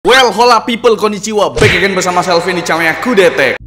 Well, hola people, konnichiwa. Back again bersama Selvin di channelnya Kudetek.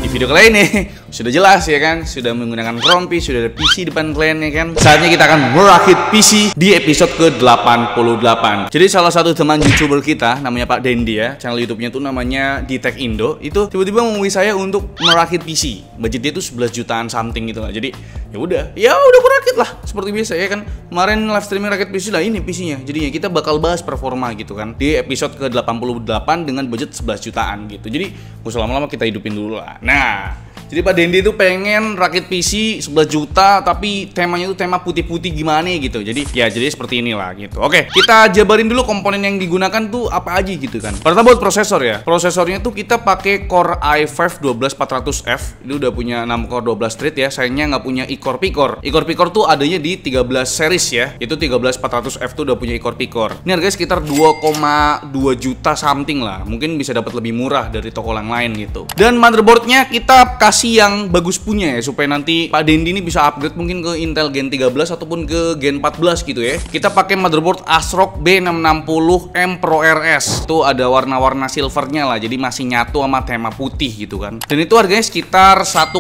Di video kali ini sudah jelas ya kan, sudah menggunakan rompi, sudah ada PC depan kalian ya kan. Saatnya kita akan merakit PC di episode ke-88. Jadi salah satu teman YouTuber kita namanya Pak Dendi ya, channel YouTube-nya tuh namanya Ditech Indo, itu tiba-tiba menghubungi saya untuk merakit PC. Budgetnya tuh 11 jutaan something gitu lah. Jadi ya udah aku rakit lah seperti biasa ya kan. Kemarin live streaming rakit PC lah, ini PC-nya. Jadinya kita bakal bahas performa gitu kan di episode ke-88 dengan budget 11 jutaan gitu. Jadi gak usah lama-lama, kita hidupin dulu lah. Nah, jadi Pak Dendi itu pengen rakit PC 11 juta tapi temanya itu tema putih-putih gimana gitu. Jadi seperti inilah gitu. Oke, kita jabarin dulu komponen yang digunakan tuh apa aja gitu kan. Pertama buat prosesor ya. Prosesornya tuh kita pakai Core i5 12400F. Ini udah punya 6 core 12 thread ya. Sayangnya nggak punya i-core P-core. I-core P-core tuh adanya di 13 series ya. Itu 13400F tuh udah punya i-core P-core. Ini harganya sekitar 2,2 juta something lah. Mungkin bisa dapat lebih murah dari toko yang lain gitu. Dan motherboardnya kita kasih yang bagus punya ya, supaya nanti Pak Dendi ini bisa upgrade mungkin ke Intel Gen 13 ataupun ke Gen 14 gitu ya. Kita pakai motherboard ASRock B660M Pro RS. Itu ada warna-warna silvernya lah, jadi masih nyatu sama tema putih gitu kan. Dan itu harganya sekitar 1,8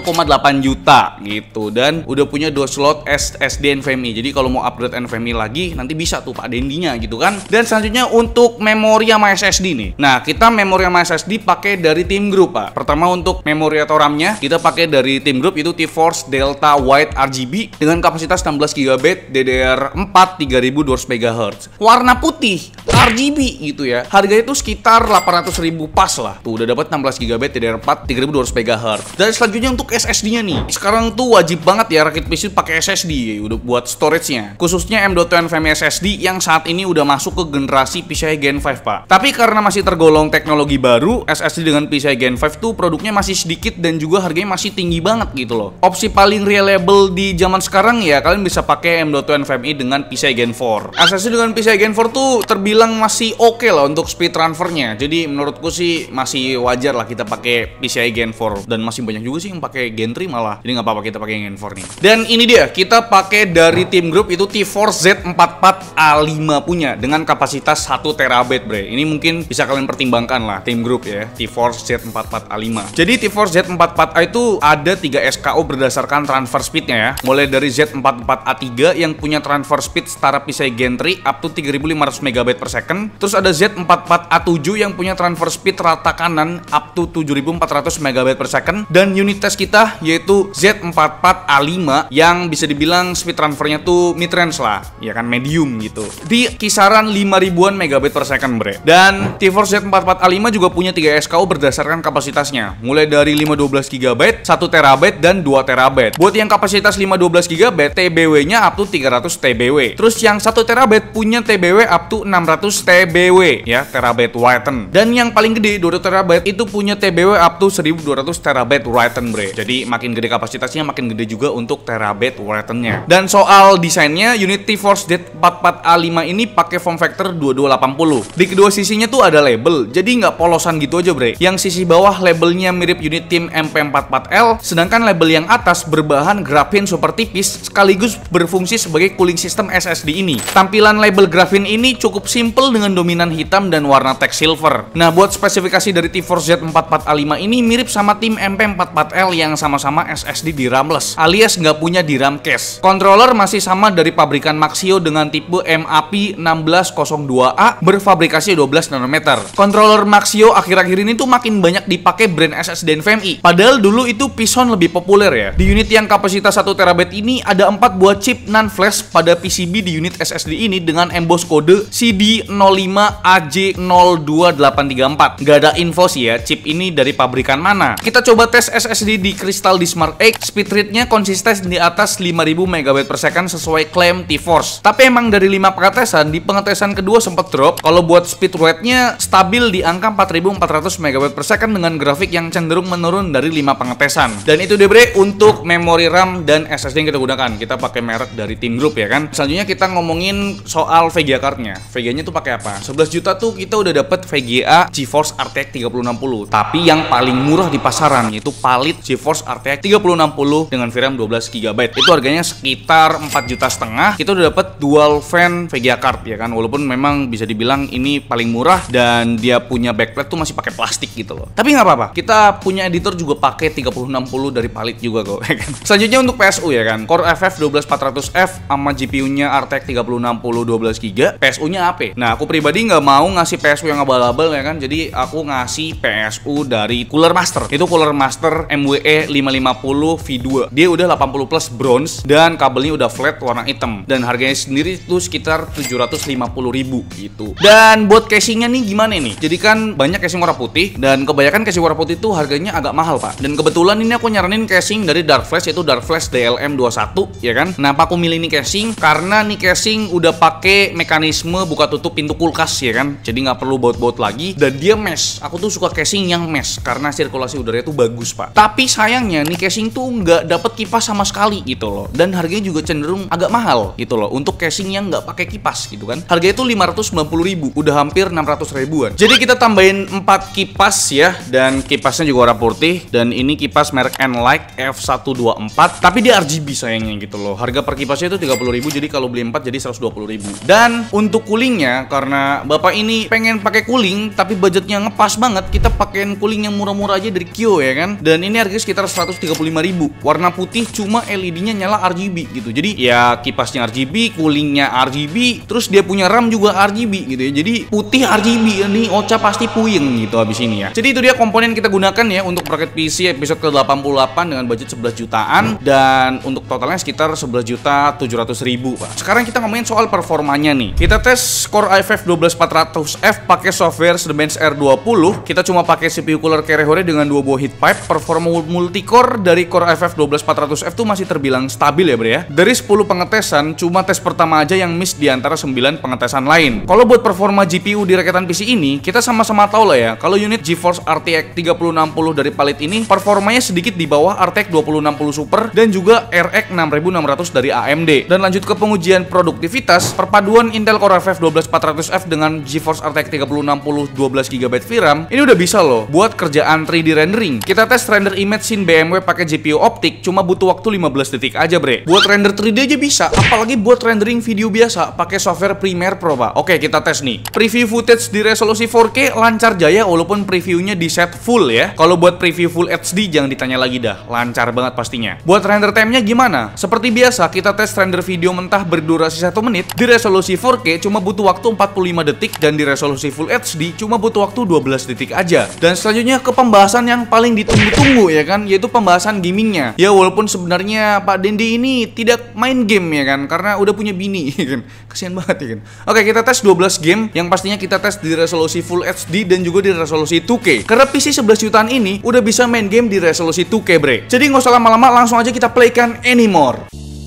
juta gitu. Dan udah punya 2 slot SSD NVMe. Jadi kalau mau upgrade NVMe lagi nanti bisa tuh Pak Dendinya gitu kan. Dan selanjutnya untuk memori sama SSD nih. Nah, kita memori sama SSD pakai dari Team Group Pak. Pertama untuk memori atau RAM-nya kita pakai dari Team Group, itu T-Force Delta White RGB dengan kapasitas 16 GB DDR4 3200 MHz. Warna putih RGB gitu ya. Harganya itu sekitar 800.000 pas lah. Tuh udah dapat 16 GB DDR4 3200 MHz. Dan selanjutnya untuk SSD-nya nih. Sekarang tuh wajib banget ya rakit PC pakai SSD udah buat storage-nya. Khususnya M.2 NVMe SSD yang saat ini udah masuk ke generasi PCIe Gen 5, Pak. Tapi karena masih tergolong teknologi baru, SSD dengan PCIe Gen 5 tuh produknya masih sedikit dan juga harganya masih tinggi banget gitu loh. Opsi paling reliable di zaman sekarang ya kalian bisa pakai M.2 NVMe dengan PCIe Gen 4. SSD dengan PCIe Gen 4 tuh terbilang masih oke lah untuk speed transfernya. Jadi menurutku sih masih wajar lah kita pakai PCIe Gen 4, dan masih banyak juga sih yang pakai Gen 3 malah. Jadi nggak apa-apa kita pakai Gen 4 nih. Dan ini dia, kita pakai dari Team Group itu T-Force Z44A5 punya dengan kapasitas 1 TB, bre. Ini mungkin bisa kalian pertimbangkan lah Team Group ya, T-Force Z44A5. Jadi T-Force Z44A itu ada 3 SKU berdasarkan transfer speednya ya. Mulai dari Z44A3 yang punya transfer speed setara PCIe Gen 3 up to 3500 MB per second. Terus ada Z44A7 yang punya transfer speed rata kanan up to 7400 MB per second. Dan unit test kita yaitu Z44A5 yang bisa dibilang speed transfernya tuh mid range lah, ya kan, medium gitu. Di kisaran 5000-an MB per second, bre. Dan T-Force Z44A5 juga punya 3 SKU berdasarkan kapasitasnya. Mulai dari 512 GB, 1 TB dan 2 TB. Buat yang kapasitas 512 GB, TBW-nya up to 300 TBW. Terus yang 1 TB punya TBW up to 600 TBW ya, terabyte written. Dan yang paling gede 2 TB itu punya TBW up to 1200 terabyte written, bre. Jadi makin gede kapasitasnya makin gede juga untuk terabyte written-nya. Dan soal desainnya, unit T-Force Z44A5 ini pakai form factor 2280. Di kedua sisinya tuh ada label, jadi nggak polosan gitu aja, bre. Yang sisi bawah labelnya mirip unit Team MP44L, sedangkan label yang atas berbahan grafin super tipis sekaligus berfungsi sebagai cooling system SSD ini. Tampilan label grafin ini cukup simple dengan dominan hitam dan warna teks silver. Nah, buat spesifikasi dari T-Force Z44A5 ini mirip sama Team MP44L yang sama-sama SSD DRAM-less alias nggak punya DRAM cache. Controller masih sama dari pabrikan Maxio dengan tipe MAP 1602A berfabrikasi 12 nanometer. Controller Maxio akhir-akhir ini tuh makin banyak dipakai brand SSD NVMe. Padahal dulu itu Pison lebih populer ya. Di unit yang kapasitas 1 TB ini ada 4 buah chip NAND flash pada PCB di unit SSD ini dengan emboss kode CD05AJ02834. Gak ada info sih ya chip ini dari pabrikan mana. Kita coba tes SSD di Crystal di Smart Egg. Speed rate-nya konsisten di atas 5000 MB per second sesuai klaim T-Force. Tapi emang dari 5 pengetesan, di pengetesan kedua sempat drop. Kalau buat speed rate-nya stabil di angka 4400 MB per second dengan grafik yang cenderung menurun dari 5 pengetesan. Dan itu deh bre untuk memori RAM dan SSD yang kita gunakan. Kita pakai merek dari Team Group ya kan. Selanjutnya kita ngomongin soal VGA cardnya. VGA-nya tuh pakai apa? 11 juta tuh kita udah dapet VGA GeForce RTX 3060. Tapi yang paling murah di pasaran yaitu palit GeForce RTX 3060 dengan VRAM 12 GB. Itu harganya sekitar 4,5 juta. Kita udah dapet dual fan VGA card ya kan. Walaupun memang bisa dibilang ini paling murah dan dia punya backplate tuh masih pakai plastik gitu loh. Tapi nggak apa-apa. Kita punya editor juga pakai 3060 dari palit juga kok. Selanjutnya untuk PSU ya kan. Core FF 12400F sama GPU-nya RTX 3060 12 GB. PSU-nya apa? Nah, aku pribadi nggak mau ngasih PSU yang abal-abal ya kan. Jadi aku ngasih PSU dari Cooler Master. Itu Cooler Master MWE 550 V2. Dia udah 80 plus bronze dan kabelnya udah flat warna hitam. Dan harganya sendiri itu sekitar 750.000 gitu. Dan buat casingnya nih gimana nih? Jadi kan banyak casing warna putih dan kebanyakan casing warna putih itu harganya agak mahal pak. Dan kebetulan ini aku nyaranin casing dari Dark Flash yaitu Dark Flash DLM21 ya kan. Kenapa aku milih ini casing? Karena nih casing udah pakai mekanisme buka tutup pintu kulkas ya kan. Jadi nggak perlu baut-baut lagi dan dia mesh. Aku tuh suka casing yang mesh karena sirkulasi udaranya tuh bagus pak. Tapi sayangnya nih casing tuh nggak dapet kipas sama sekali gitu loh. Dan harganya juga cenderung agak mahal gitu loh untuk casing yang nggak pakai kipas gitu kan. Harganya tuh 590.000, udah hampir 600 ribuan. Jadi kita tambahin 4 kipas ya, dan kipasnya juga warna putih. Dan ini kipas merek Nlight F124, tapi dia RGB sayangnya gitu loh. Harga per kipasnya itu 30.000, jadi kalau beli 4 jadi 120.000. Dan untuk coolingnya, karena bapak ini pengen pakai cooling tapi budgetnya ngepas banget, kita pakein cooling yang murah-murah aja dari Kyo ya kan. Dan ini harganya sekitar 135.000. Warna putih cuma LED-nya nyala RGB gitu. Jadi ya kipasnya RGB, coolingnya RGB, terus dia punya RAM juga RGB gitu ya. Jadi putih RGB ini Ocha pasti puyeng gitu habis ini ya. Jadi itu dia komponen kita gunakan ya untuk Rocket PC episode ke-88 dengan budget 11 jutaan dan untuk totalnya sekitar 11.700.000 Pak. Sekarang kita ngomongin soal performanya nih. Kita tes Core i5 12400F pakai software Cinebench R20. Kita cuma pakai CPU cooler Cerehore dengan 2 buah heat pipe. Performa multicore dari Core i5 12400F tuh masih terbilang stabil ya bre ya. Dari 10 pengetesan cuma tes pertama aja yang miss di antara 9 pengetesan lain. Kalau buat performa GPU di raketan PC ini, kita sama-sama tahu lah ya, kalau unit GeForce RTX 3060 dari palit ini performanya sedikit di bawah RTX 2060 Super dan juga RX 6600 dari AMD. Dan lanjut ke pengujian produktivitas, perpaduan Intel Core i5 12400F dengan GeForce RTX 3060 12 GB VRAM ini udah bisa loh buat kerjaan 3D rendering. Kita tes render image scene BMW pakai GPU optik cuma butuh waktu 15 detik aja bre. Buat render 3D aja bisa, apalagi buat rendering video biasa pakai software Premiere Pro pak. Oke, kita tes nih. Preview footage di resolusi 4K lancar jaya walaupun previewnya di set full ya. Kalau buat preview full HD jangan ditanya lagi dah, lancar banget pastinya. Buat render time-nya gimana? Seperti biasa kita tes render video mentah berdurasi 1 menit di resolusi 4K cuma butuh waktu 45 detik dan di resolusi full HD cuma butuh waktu 12 detik aja. Dan selanjutnya ke pembahasan yang paling ditunggu-tunggu ya kan, yaitu pembahasan gamingnya. Ya walaupun sebenarnya Pak Dendi ini tidak main game ya kan, karena udah punya bini ya kan. Kasian banget ya kan. Oke, kita tes 12 game yang pastinya kita tes di resolusi full HD dan juga di resolusi 2K. Karena PC 11 jutaan ini udah bisa main game di resolusi 2K bre. Jadi nggak usah lama-lama, langsung aja kita playkan Anymore.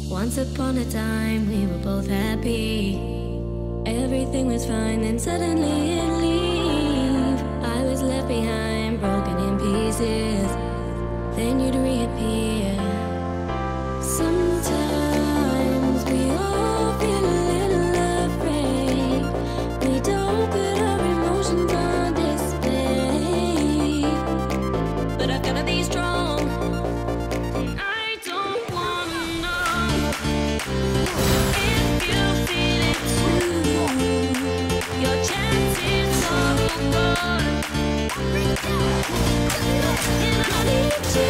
Once upon a time we were both happy. Everything was fine and suddenly it leave. I was left behind, broken in pieces. Then you'd reappear. Sometimes we all feel a little afraid. We don't put our emotions on display. But I've gotta be strong. I don't wanna know if you feel it too. Your chances are gone. And I need you.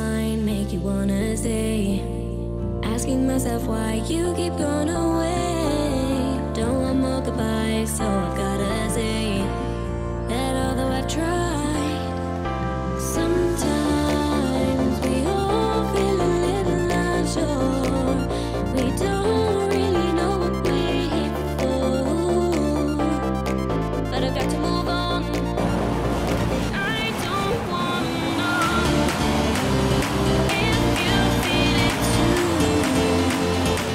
line make you wanna stay. Asking myself why you keep going away. Don't want more goodbyes, so I've gotta say that although I've tried, sometimes we all feel a little unsure. We don't really know what we're here for, but I've got to move on. I don't wanna know if you feel it too.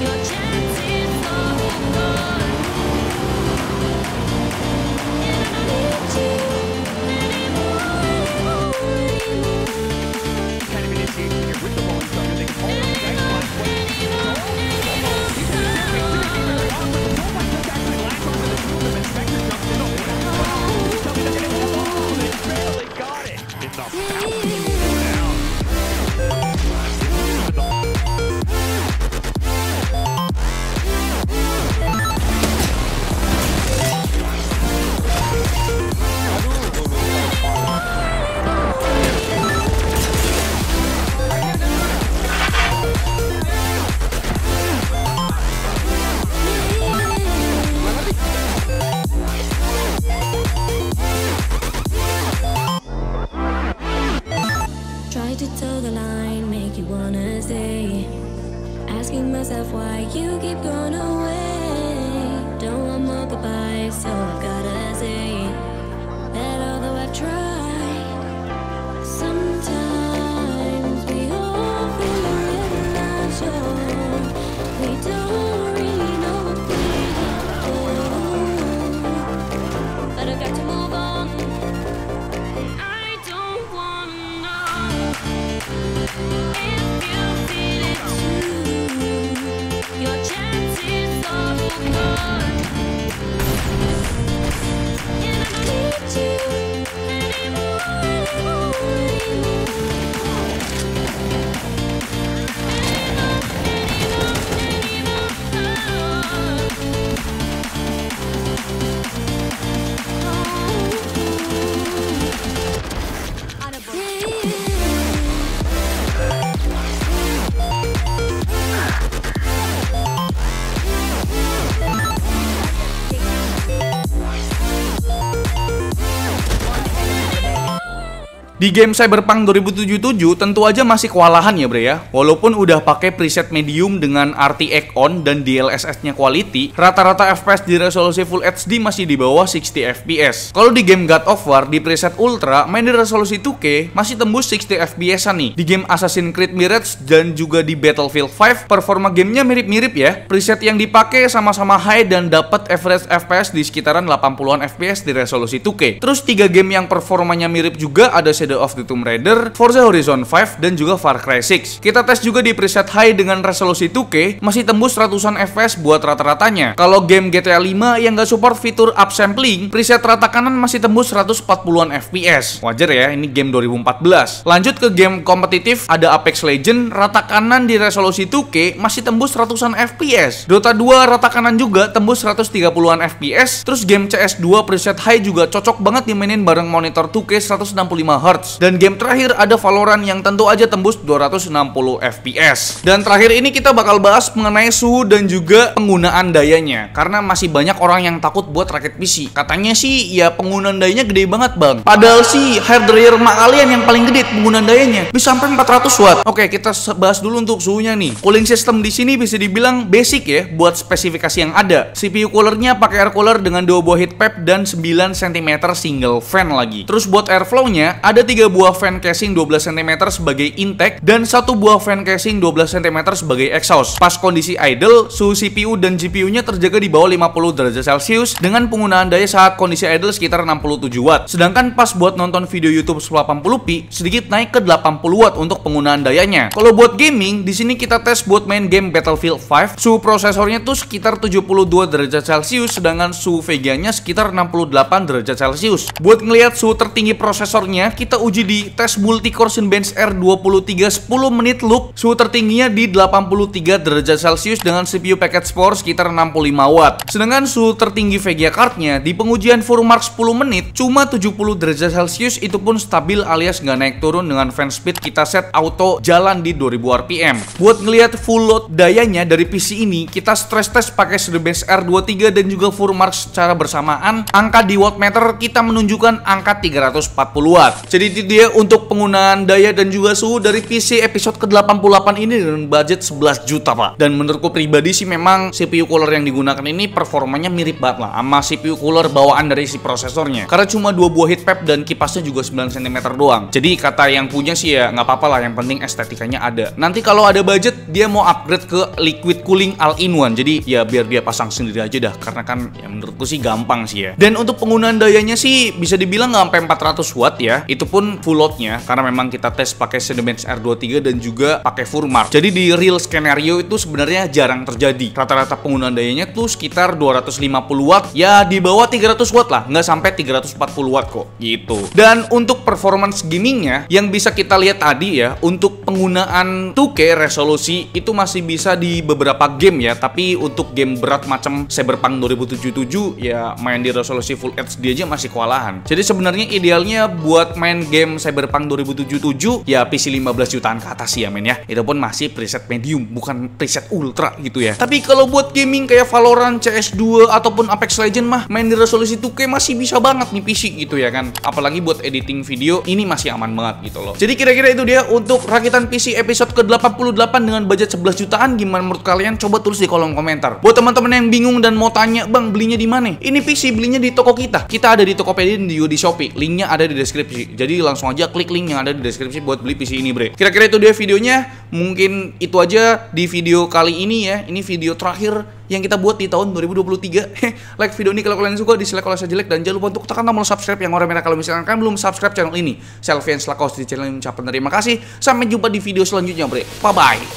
Your chances are gone, and I don't need you anymore. Kind of initiation here with the ball starter. They can hold on to that one. Inspector jumps in. Tell me they're gonna get the ball. They barely got it. In the Try to toe the line, make you wanna stay. Asking myself why you keep going away. Don't want more goodbyes, so I've gotta say that although I've tried, sometimes we all feel a little unsure. We don't really know what we're here for, but I've got to move on. I don't wanna know if you feel it too. Your chances are gone, and I don't need you Di game Cyberpunk 2077 tentu aja masih kewalahan ya bre ya. Walaupun udah pakai preset medium dengan RTX on dan DLSS-nya quality, rata-rata FPS di resolusi Full HD masih di bawah 60 FPS. Kalau di game God of War di preset Ultra main di resolusi 2K masih tembus 60 FPS-an nih. Di game Assassin's Creed Mirage dan juga di Battlefield 5 performa gamenya mirip-mirip ya. Preset yang dipakai sama-sama high dan dapat average FPS di sekitaran 80-an FPS di resolusi 2K. Terus 3 game yang performanya mirip juga ada Shadow of the Tomb Raider, Forza Horizon 5, dan juga Far Cry 6. Kita tes juga di preset high dengan resolusi 2K, masih tembus ratusan FPS buat rata-ratanya. Kalau game GTA 5 yang nggak support fitur upsampling, preset rata kanan masih tembus 140-an FPS. Wajar ya, ini game 2014. Lanjut ke game kompetitif, ada Apex Legends, rata kanan di resolusi 2K masih tembus ratusan FPS. Dota 2 rata kanan juga tembus 130-an FPS. Terus game CS2 preset high juga cocok banget dimainin bareng monitor 2K 165Hz. Dan game terakhir ada Valorant yang tentu aja tembus 260 FPS. Dan terakhir ini kita bakal bahas mengenai suhu dan juga penggunaan dayanya, karena masih banyak orang yang takut buat rakit PC. Katanya sih ya penggunaan dayanya gede banget bang, padahal sih hard dryer mak kalian yang paling gede penggunaan dayanya bisa sampai 400 watt. Oke, kita bahas dulu untuk suhunya nih. Cooling system di sini bisa dibilang basic ya buat spesifikasi yang ada. CPU coolernya pakai air cooler dengan 2 buah heat pipe dan 9 cm single fan lagi. Terus buat airflow-nya ada 3 buah fan casing 12 cm sebagai intake dan 1 buah fan casing 12 cm sebagai exhaust. Pas kondisi idle, suhu CPU dan GPU-nya terjaga di bawah 50 derajat Celcius dengan penggunaan daya saat kondisi idle sekitar 67 watt. Sedangkan pas buat nonton video YouTube 1080p sedikit naik ke 80 watt untuk penggunaan dayanya. Kalau buat gaming, di sini kita tes buat main game Battlefield 5, suhu prosesornya tuh sekitar 72 derajat Celcius sedangkan suhu VGA-nya sekitar 68 derajat Celcius. Buat ngelihat suhu tertinggi prosesornya, kita kita uji di tes multi-core Cinebench R23 10 menit loop. Suhu tertingginya di 83 derajat Celcius dengan CPU packet power sekitar 65 watt. Sedangkan suhu tertinggi VGA cardnya di pengujian Furmark 10 menit cuma 70 derajat Celcius, itu pun stabil alias nggak naik turun dengan fan speed kita set auto jalan di 2000 RPM. Buat ngelihat full load dayanya dari PC ini, kita stress test pakai Cinebench R23 dan juga Furmark secara bersamaan. Angka di wattmeter kita menunjukkan angka 340 watt. Jadi itu dia untuk penggunaan daya dan juga suhu dari PC episode ke-88 ini dengan budget 11 juta pak. Dan menurutku pribadi sih memang CPU cooler yang digunakan ini performanya mirip banget lah sama CPU cooler bawaan dari si prosesornya, karena cuma 2 buah heat pad dan kipasnya juga 9 cm doang. Jadi kata yang punya sih ya nggak apa-apa lah, yang penting estetikanya ada. Nanti kalau ada budget dia mau upgrade ke liquid cooling all-in-one, jadi ya biar dia pasang sendiri aja dah, karena kan ya menurutku sih gampang sih ya. Dan untuk penggunaan dayanya sih bisa dibilang nggak sampai 400 watt ya, itu pun full loadnya karena memang kita tes pakai Cinebench R23 dan juga pakai Furmark. Jadi di real skenario itu sebenarnya jarang terjadi. Rata-rata penggunaan dayanya tuh sekitar 250 watt, ya di bawah 300 watt lah, nggak sampai 340 watt kok gitu. Dan untuk performance gamingnya yang bisa kita lihat tadi ya, untuk penggunaan 2K resolusi itu masih bisa di beberapa game ya, tapi untuk game berat macam Cyberpunk 2077 ya main di resolusi Full HD aja masih kewalahan. Jadi sebenarnya idealnya buat main game Cyberpunk 2077 ya PC 15 jutaan ke atas ya men ya. Itu pun masih preset medium, bukan preset ultra gitu ya. Tapi kalau buat gaming kayak Valorant, CS2 ataupun Apex Legends mah main di resolusi 2K masih bisa banget nih PC gitu ya kan. Apalagi buat editing video ini masih aman banget gitu loh. Jadi kira-kira itu dia untuk rakitan PC episode ke-88 dengan budget 11 jutaan. Gimana menurut kalian? Coba tulis di kolom komentar. Buat teman-teman yang bingung dan mau tanya, "Bang, belinya di mana?" Ini PC belinya di toko kita. Kita ada di Tokopedia dan juga di Shopee. Linknya ada di deskripsi. Jadi langsung aja klik link yang ada di deskripsi buat beli PC ini, bre. Kira-kira itu dia videonya. Mungkin itu aja di video kali ini ya. Ini video terakhir yang kita buat di tahun 2023. Like video ini kalau kalian suka, dislike kalau saya jelek, dan jangan lupa untuk tekan tombol subscribe yang warna merah kalau misalkan kalian belum subscribe channel ini. Selfie and Slakos di channel ini, ucapkan terima kasih. Sampai jumpa di video selanjutnya, bre. Bye bye.